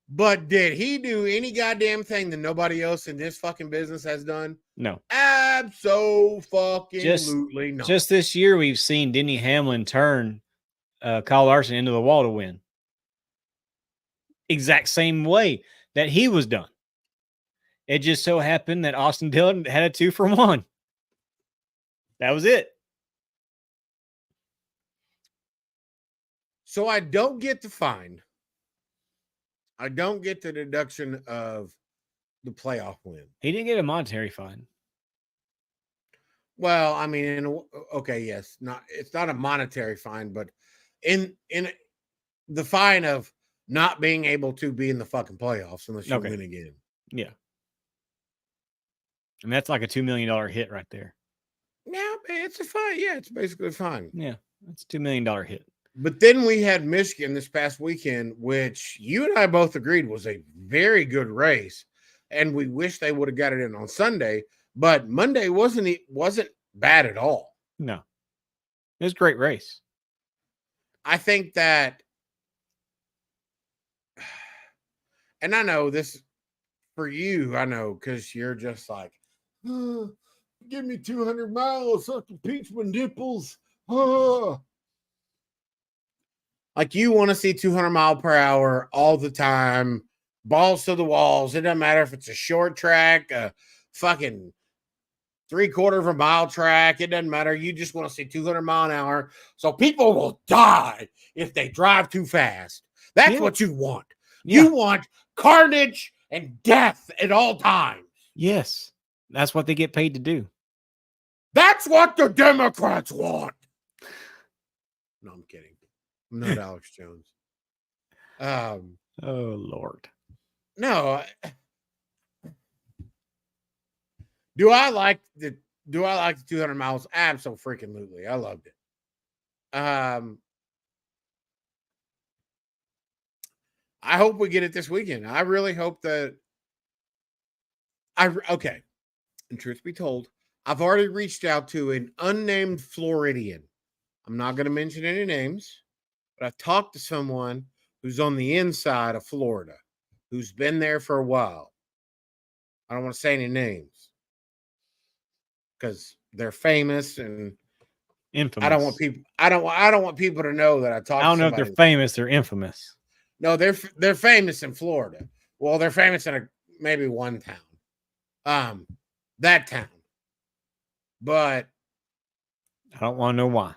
But did he do any goddamn thing that nobody else in this fucking business has done? No. Absolutely not. Just this year, we've seen Denny Hamlin turn Kyle Larson into the wall to win. Exact same way that he was done. It just so happened that Austin Dillon had a 2-for-1. That was it. So I don't get the fine. I don't get the deduction of the playoff win. He didn't get a monetary fine. Well, I mean, okay, yes, it's not a monetary fine, but in the fine of not being able to be in the fucking playoffs unless you win again. Yeah. And that's like a $2 million hit right there. Yeah, it's a fine. Yeah, it's basically a fine. Yeah, it's a $2 million hit. But then we had Michigan this past weekend, which you and I both agreed was a very good race. And we wish they would have got it in on Sunday. But Monday wasn't bad at all. No. It was a great race. I think that, and I know this for you, I know, because you're just like, oh, give me 200 miles, suck the peach my nipples. Oh. Like you want to see 200 mile per hour all the time, balls to the walls. It doesn't matter if it's a short track, a fucking 3/4 of a mile track. It doesn't matter. You just want to see 200 mile an hour. So people will die if they drive too fast. That's what you want. Yeah. You want carnage and death at all times. Yes. That's what they get paid to do. That's what the Democrats want. No, I'm kidding. I'm not Alex Jones. Oh Lord. No. Do I like the 200 miles? Absolutely. I loved it. I hope we get it this weekend. I really hope that okay. And truth be told, I've already reached out to an unnamed Floridian. I'm not going to mention any names, but I've talked to someone who's on the inside of Florida, who's been there for a while. I don't want to say any names because they're famous and infamous. I don't want people to know that I talked. I don't know if they're famous. They're infamous. No, they're famous in Florida. Well, they're famous in maybe one town. That town. But I don't want to know why.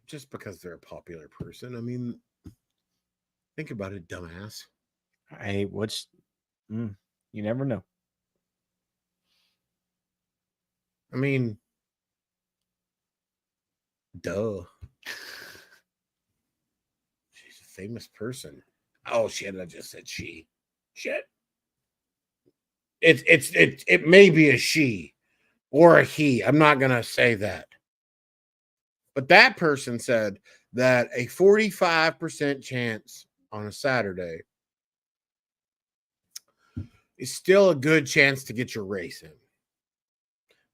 Just because they're a popular person. I mean, think about it, dumbass. Hey, you never know. I mean, duh. She's a famous person. Oh shit! I just said she. Shit. It may be a she or a he. I'm not gonna say that. But that person said that a 45% chance on a Saturday is still a good chance to get your race in.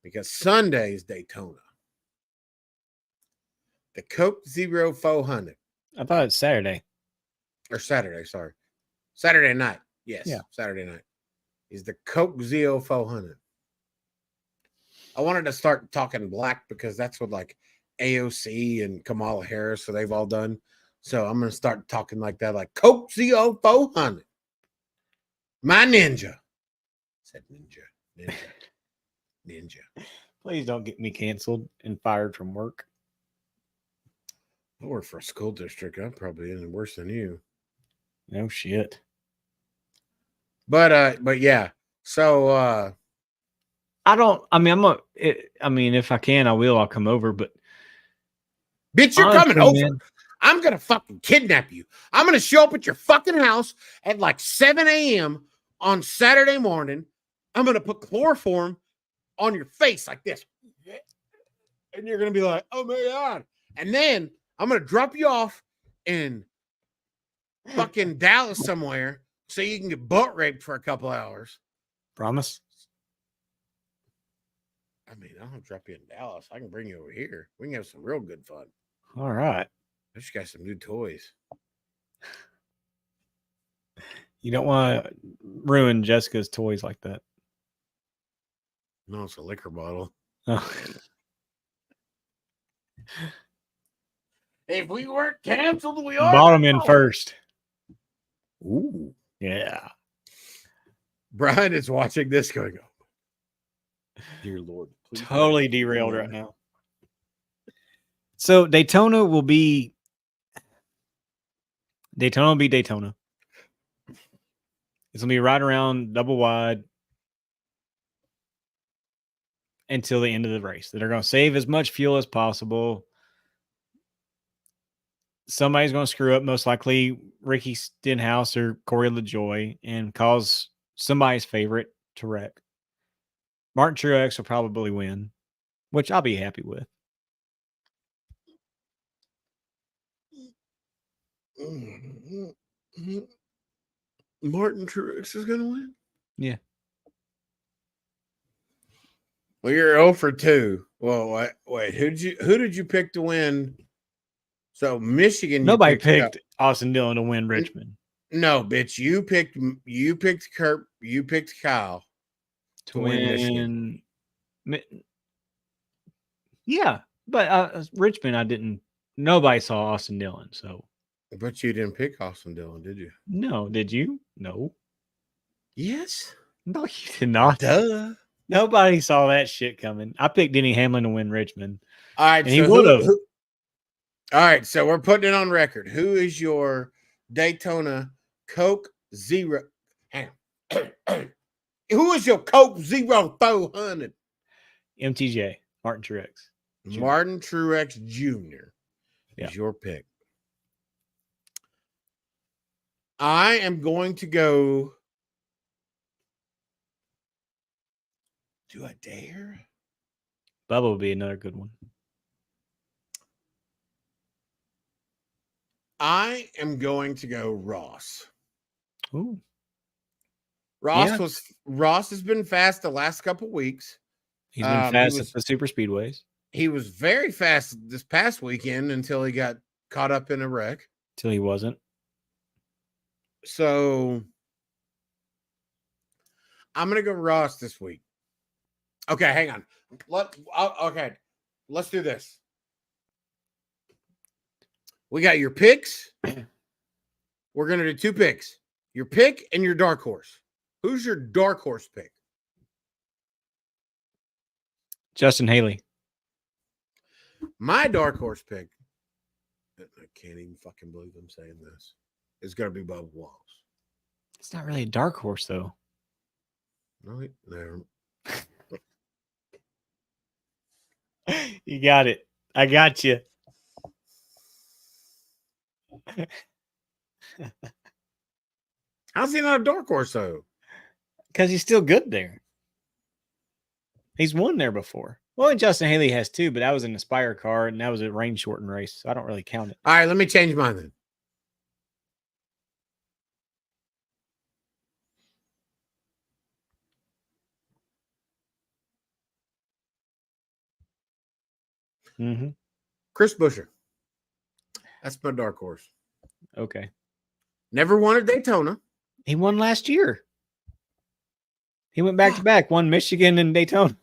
Because Sunday is Daytona. The Coke Zero 400. I thought it's Saturday. Or Saturday, sorry. Saturday night. Yes, yeah. Saturday night. Is the Coke Zero 400. I wanted to start talking black because that's what like AOC and Kamala Harris, so they've all done. So I'm gonna start talking like that, like Coke CO 400. My ninja. Said ninja. Please don't get me canceled and fired from work. I work for a school district. I'm probably in worse than you. No shit. But yeah. So I don't. I mean, I mean, if I can, I will. I'll come over. But bitch, you're honestly, coming over. man, I'm gonna fucking kidnap you. I'm gonna show up at your fucking house at like 7 a.m. on Saturday morning. I'm gonna put chloroform on your face like this. And you're gonna be like, oh my God. And then I'm gonna drop you off in fucking Dallas somewhere so you can get butt raped for a couple hours. promise. I mean, I don't drop you in Dallas. I can bring you over here. We can have some real good fun. All right. I just got some new toys. You don't want to ruin Jessica's toys like that. No, it's a liquor bottle. Oh. If we weren't canceled, we are. Bottom in first. Ooh. Yeah. Brian is watching this going, oh, dear Lord. Totally derailed right now. So Daytona will be Daytona. It's gonna be right around double wide until the end of the race. They're gonna save as much fuel as possible. Somebody's gonna screw up, most likely Ricky Stenhouse or Corey LaJoy, and cause somebody's favorite to wreck. Martin Truex will probably win, which I'll be happy with. Martin Truex is going to win? Yeah. Well, you're 0 for 2. Well, wait. Who did you pick to win? So Michigan. Nobody picked Austin Dillon to win Richmond. No, bitch. You picked Kurt. You picked Kyle to win Michigan. Yeah, but Richmond, I didn't. Nobody saw Austin Dillon, so. But you didn't pick Austin Dillon, did you? No, did you? No. Yes. No, you did not. Duh. Nobody saw that shit coming. I picked Denny Hamlin to win Richmond. All right, and so he would have. All right, so we're putting it on record. Who is your Daytona Coke Zero? Who is your Coke 400? MTJ, Martin Truex. Jr. Martin Truex Jr. is your pick. I am going to go. Do I dare? Bubba would be another good one. I am going to go Ross. Ooh. Ross has been fast the last couple weeks. He's been fast at the super speedways. He was very fast this past weekend until he got caught up in a wreck. Till he wasn't. So I'm going to go Ross this week. Okay, hang on. Okay, let's do this. We got your picks. We're going to do 2 picks. Your pick and your dark horse. Who's your dark horse pick? Justin Haley. My dark horse pick, I can't even fucking believe I'm saying this, is going to be Bubba Wallace. It's not really a dark horse, though. No, never. You got it. I got you. How's he not a dark horse, though? Because he's still good there. He's won there before. Well, and Justin Haley has too, but that was an Aspire car, and that was a rain-shortened race, so I don't really count it. All right, let me change mine then. Mm-hmm. Chris Buescher. That's my dark horse. Okay. Never won at Daytona. He won last year. He went back-to-back, won Michigan and Daytona.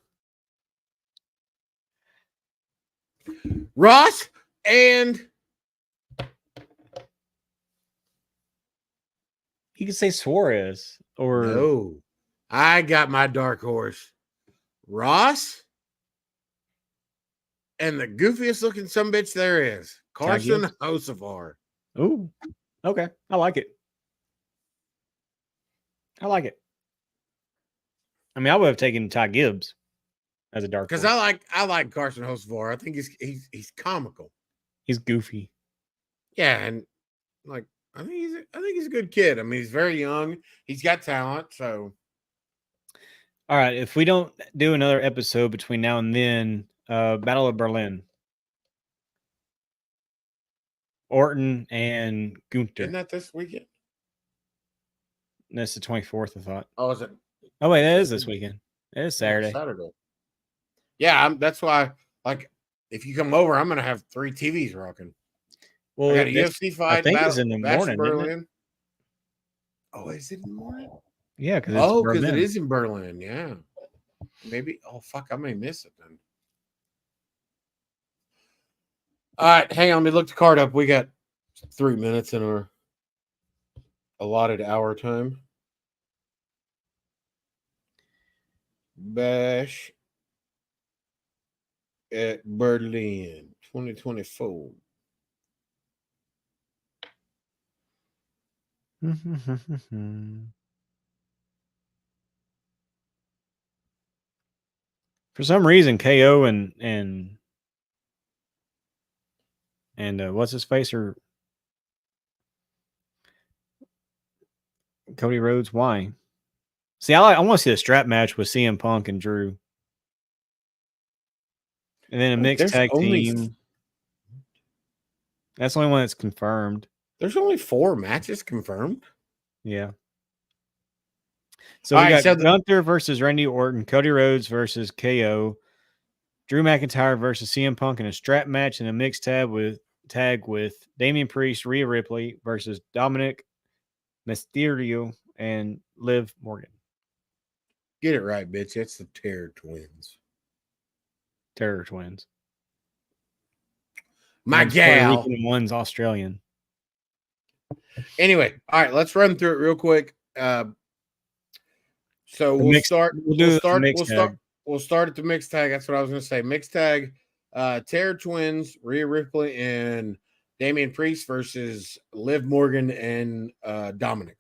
Ross and You could say Suarez or no. I got my dark horse. Ross and the goofiest looking sumbitch there is, Carson Hocevar. Ooh, okay. I like it. I like it. I mean, I would have taken Ty Gibbs as a dark Because horse. I like Carson Hocevar. I think he's comical. He's goofy. Yeah, and like I think he's a good kid. I mean, he's very young. He's got talent. So All right. If we don't do another episode between now and then, Battle of Berlin. Orton and Gunther. isn't that this weekend? That's the 24th, I thought. Oh, is it? Oh, wait, that is this weekend. It is Saturday. Saturday. Yeah, that's why. Like, if you come over, I'm gonna have 3 TVs rocking. Well, I got a UFC fight. I think it's in the morning, Berlin. isn't it? Oh, is it in the morning? Yeah, because because it is in Berlin. Yeah, maybe. Oh, fuck, I may miss it then. All right, hang on. Let me look the card up. We got 3 minutes in our allotted hour time. Bash at Berlin 2024. For some reason, KO and what's his face or Cody Rhodes? Why? See, I want to see a strap match with CM Punk and Drew, and then a mixed tag team. That's the only one that's confirmed. There's only 4 matches confirmed. Yeah. So we got Gunther versus Randy Orton, Cody Rhodes versus KO, Drew McIntyre versus CM Punk in a strap match and a mixed tag with Damian Priest, Rhea Ripley versus Dominic Mysterio and Liv Morgan. Get it right, bitch. It's the Terror Twins. Terror Twins. My gal. One's Australian. Anyway, all right, let's run through it real quick. So we'll start at the mixed tag. That's what I was going to say. Mixed tag, Terror Twins, Rhea Ripley, and Damian Priest versus Liv Morgan and Dominic.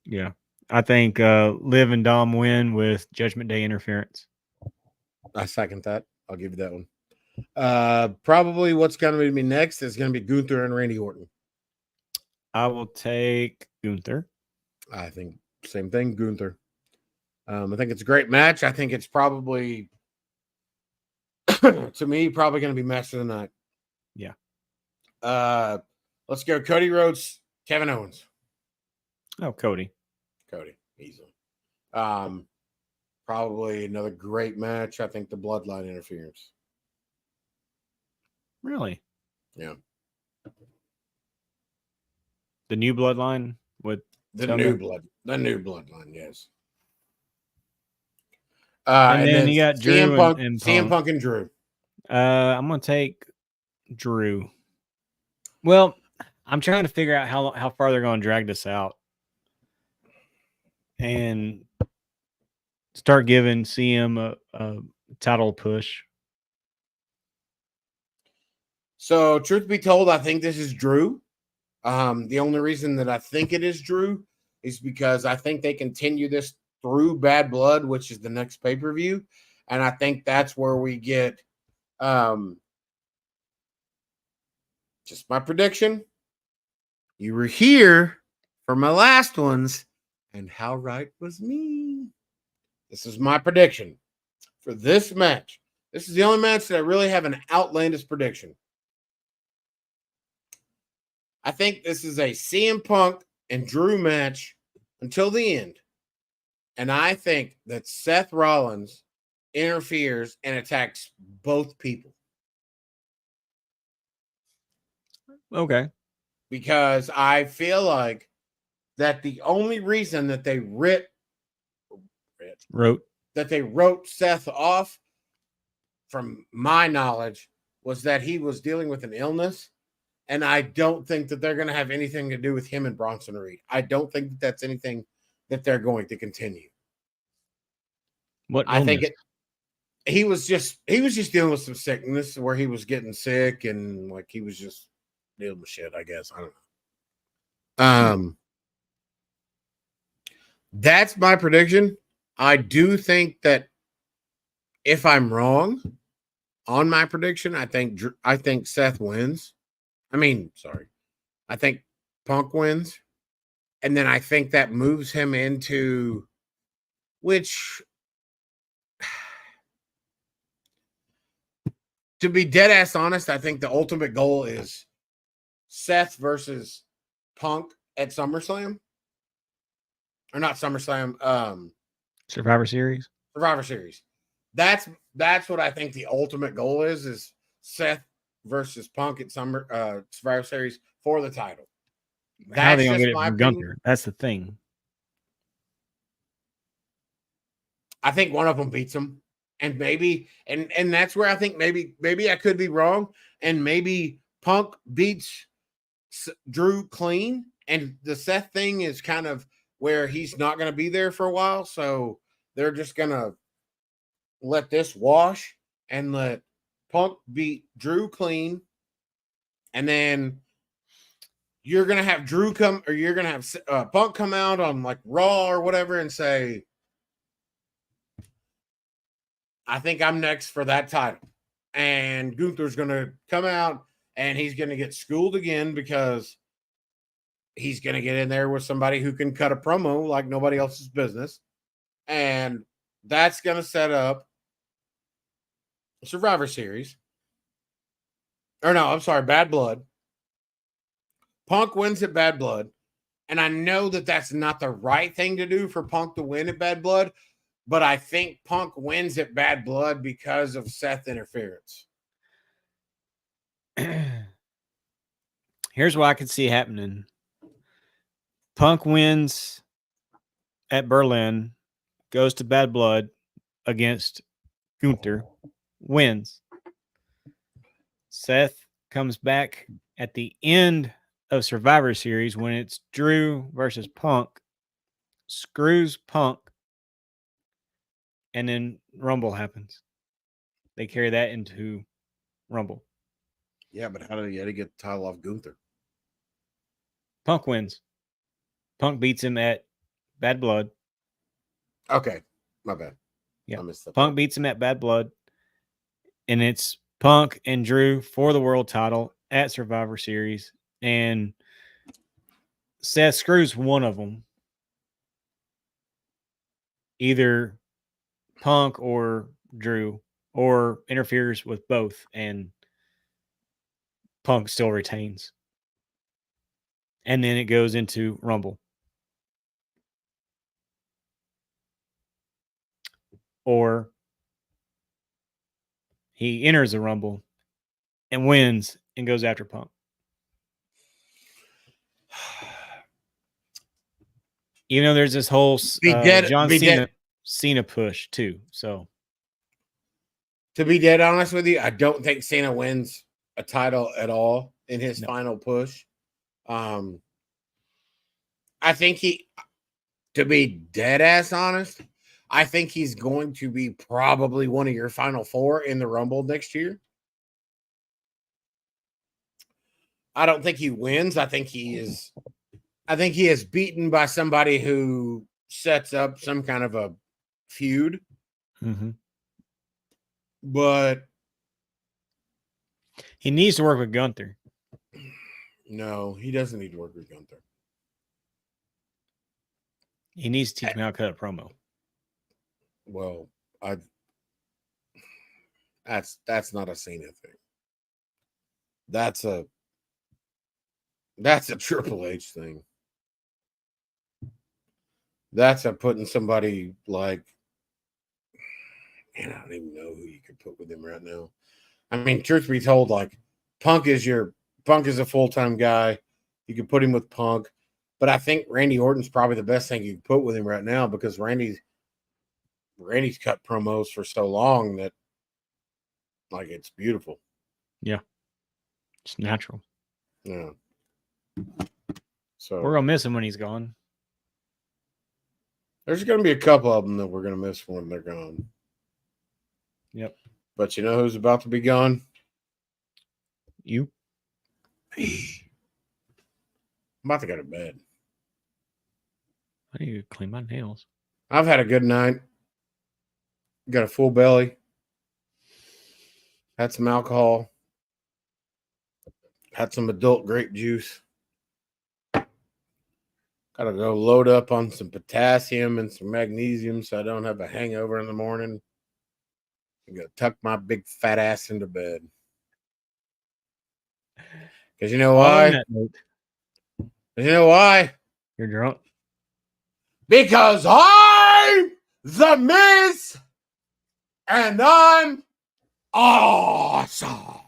Yeah. I think Liv and Dom win with Judgment Day interference. I second that. I'll give you that one. Probably what's going to be next is going to be Gunther and Randy Orton. I will take Gunther. I think same thing, Gunther. I think it's a great match. I think it's probably, to me, probably going to be match of the night. Yeah. Let's go Cody Rhodes, Kevin Owens. Oh, Cody, easily. Probably another great match. I think the bloodline interference. Really? Yeah. The new bloodline with the new bloodline, yes. And then you got Drew CM Punk, and CM Punk and Drew. I'm gonna take Drew. Well, I'm trying to figure out how far they're going to drag this out and start giving CM a title push. So, truth be told, I think this is Drew. The only reason that I think it is Drew is because I think they continue this through Bad Blood, which is the next pay-per-view. And I think that's where we get just my prediction. You were here for my last ones, and how right was me. This is my prediction for this match. This is the only match that I really have an outlandish prediction. I think this is a CM Punk and Drew match until the end. And I think that Seth Rollins interferes and attacks both people. Okay. Because I feel like that the only reason that they wrote Seth off, from my knowledge, was that he was dealing with an illness. And I don't think that they're going to have anything to do with him and Bronson Reed. I don't think that that's anything that they're going to continue. What I think illness? he was just dealing with some sickness where he was getting sick and like he was just dealing with shit, I guess. I don't know. That's my prediction. I do think that if I'm wrong on my prediction, I think Seth wins. I think Punk wins. And then I think that moves him into which, to be dead ass honest, I think the ultimate goal is Seth versus Punk at SummerSlam. Or not SummerSlam, Survivor Series. Survivor Series. That's what I think the ultimate goal is Seth versus Punk at Survivor Series for the title. How are they That's gonna just get it my from opinion. Gunther? That's the thing. I think one of them beats him, and maybe and that's where I think maybe I could be wrong, and maybe Punk beats Drew clean, and the Seth thing is kind of where he's not going to be there for a while, so they're just going to let this wash and let Punk beat Drew clean, and then you're going to have Drew come, or you're going to have Punk come out on like Raw or whatever and say, I think I'm next for that title. And Gunther's going to come out and he's going to get schooled again because he's going to get in there with somebody who can cut a promo like nobody else's business. And that's going to set up Survivor Series. Or no, I'm sorry, Bad Blood. Punk wins at Bad Blood. And I know that that's not the right thing to do for Punk to win at Bad Blood, but I think Punk wins at Bad Blood because of Seth interference. Here's what I could see happening. Punk wins at Berlin, goes to Bad Blood against Gunther, wins. Seth comes back at the end of Survivor Series when it's Drew versus Punk, screws Punk, and then Rumble happens. They carry that into Rumble. Yeah, but how did he get the title off Gunther? Punk wins. Punk beats him at Bad Blood. Okay, my bad. Yeah, I missed that Punk part. beats him at Bad Blood, and it's Punk and Drew for the world title at Survivor Series, and Seth screws one of them, either Punk or Drew, or interferes with both, and Punk still retains. And then it goes into Rumble. Or he enters the Rumble and wins and goes after Punk. Even though there's this whole John Cena push too. So to be dead honest with you, I don't think Cena wins a title at all in his final push. I think to be dead ass honest, I think he's going to be probably one of your final four in the Rumble next year. I don't think he wins. I think he is beaten by somebody who sets up some kind of a feud. Mm-hmm. But he needs to work with Gunther. No, he doesn't need to work with Gunther. He needs to teach me how to cut a promo. Well, that's not a Cena thing. That's a Triple H thing. That's a putting somebody like, man, I don't even know who you could put with him right now. I mean, truth be told, like Punk is a full-time guy. You can put him with Punk, but I think Randy Orton's probably the best thing you can put with him right now because Randy's cut promos for so long that like it's beautiful. Yeah. It's natural. Yeah. So We're gonna miss him when he's gone. there's going to be a couple of them that we're going to miss when they're gone. Yep. But you know who's about to be gone? You? Me. I'm about to go to bed. I need to clean my nails. I've had a good night. Got a full belly. Had some alcohol. Had some adult grape juice. Gotta go load up on some potassium and some magnesium so I don't have a hangover in the morning. I'm gonna tuck my big fat ass into bed. Because you know On why? that note, You know why? you're drunk. Because I'm the Miz and I'm awesome.